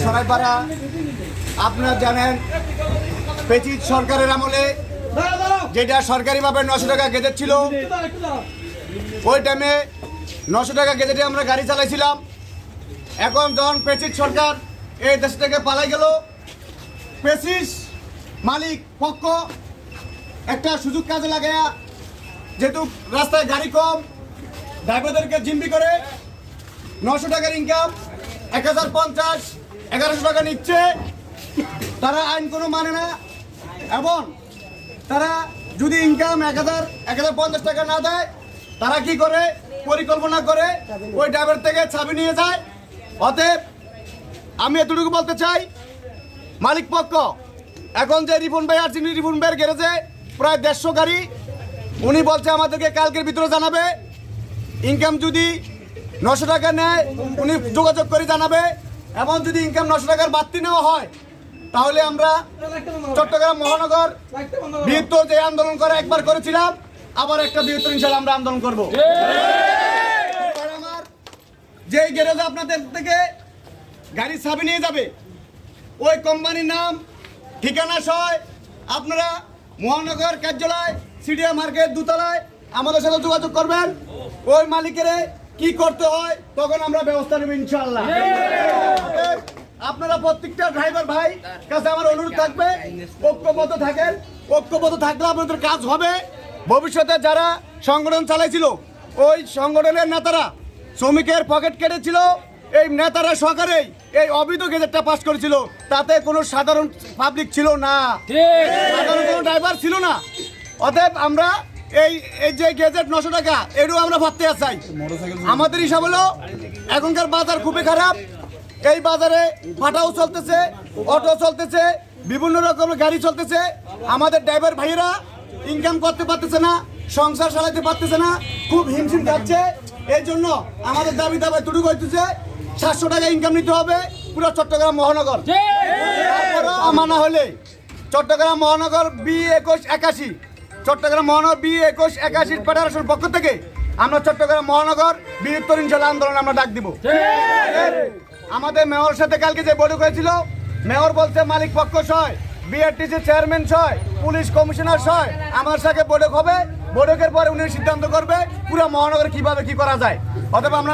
সরাইপাড়া আপনারা জানেন পেচিত সরকারের আমলে যেটা সরকারিভাবে 900 টাকা গেজেট ছিল, ওই টাইমে 900 টাকা গেজেটে আমরা গাড়ি চালাইছিলাম। এখন যখন পেচিত সরকার এই দেশ থেকে পালাই গেল, পেচিস মালিক পক্ষ একটা সুযোগ কাজে লাগায়া, যেহেতু রাস্তায় গাড়ি কম, ড্রাইভারদেরকে জিম্মি করে 900 টাকার ইনকাম 1050 1100 টাকা নিচ্ছে। তারা আইন কোনো মানে না, এবং তারা যদি ইনকাম 1050 টাকা না দেয়, তারা কি করে পরিকল্পনা করে ওই ড্রাইভার থেকে চাবি নিয়ে যায়। অতএব আমি এতটুকু বলতে চাই, মালিক পক্ষ এখন যে রিপন ভাই আর যিনি রিপন ভাইয়ের গ্যারেজে প্রায় 150 গাড়ি, উনি বলছে আমাদেরকে কালকের ভিতরে জানাবে। ইনকাম যদি 900 টাকা নেয় উনি যোগাযোগ করে জানাবে, এবং যদি ইনকাম 900 টাকার বাড়তি নেওয়া হয় তাহলে আমরা চট্টগ্রাম মহানগর বৃহত্তর যে আন্দোলন করে একবার করেছিলাম, আবার একটা বৃহত্তর ইনশাল্লাহ আমরা আন্দোলন করবো। আমার যে গ্যারেজে আপনাদের থেকে গাড়ির চাবি নিয়ে যাবে, ওই কোম্পানির নাম ঠিকানা সহ আপনারা মহানগর কার্যালয় সিডিএ মার্কেট দোতলায় আমাদের সাথে যোগাযোগ করবেন। ওই মালিকের কি করতে হয় তখন আমরা ব্যবস্থা নেব ইনশাআল্লাহ। আপনারা প্রত্যেকটা ড্রাইভার ভাই কাছে আমার অনুরোধ থাকবে, ঐক্যবদ্ধ থাকেন। ঐক্যবদ্ধ থাকলে আপনাদের কাজ হবে। ভবিষ্যতে যারা সংগঠন চালাইছিল, ওই সংগঠনের নেতারা শ্রমিকের পকেট কেটেছিল, এই নেতারা সরকারেই এই অবৈধ গেজেটটা পাস করেছিল, তাতে কোনো সাধারণ পাবলিক ছিল না, সাধারণ কোনো ড্রাইভার ছিল না। অতএব আমরা এই যে গেজেট 900 টাকা এটাও আমরা ভাবতে চাই। আমাদের হিসাব হলো এখনকার বাজার খুবই খারাপ। এই বাজারে ফাটাও চলতেছে, অটো চলতেছে, বিভিন্ন রকমের গাড়ি চলতেছে। আমাদের ড্রাইভার ভাইয়েরা ইনকাম করতে পারতেছে না, সংসার চালাতে পারতেছে না, খুব হিমশিম খাচ্ছে। এই জন্য আমাদের দাবি তুটুক হইতেছে 700 টাকা ইনকাম নিতে হবে পুরো চট্টগ্রাম মহানগর। মানা হলে চট্টগ্রাম মহানগর B2181 চট্টগ্রাম মহানগর B2181 ফেডারেশন পক্ষ থেকে আমরা চট্টগ্রাম মহানগর বৃহত্তর ইনশাল্লাহ আন্দোলন আমরা ডাক দিব। আমাদের মেয়র সাথে কালকে যে বৈঠক হয়েছিল, মেয়র বলছে মালিক পক্ষ সয়, বিআরটিসি চেয়ারম্যান সয়, পুলিশ কমিশনার সয় আমার সাথে বৈঠক হবে। বৈঠকের পরে উনি সিদ্ধান্ত করবে পুরো মহানগরে কিভাবে কি করা যায়। অথবা আমরা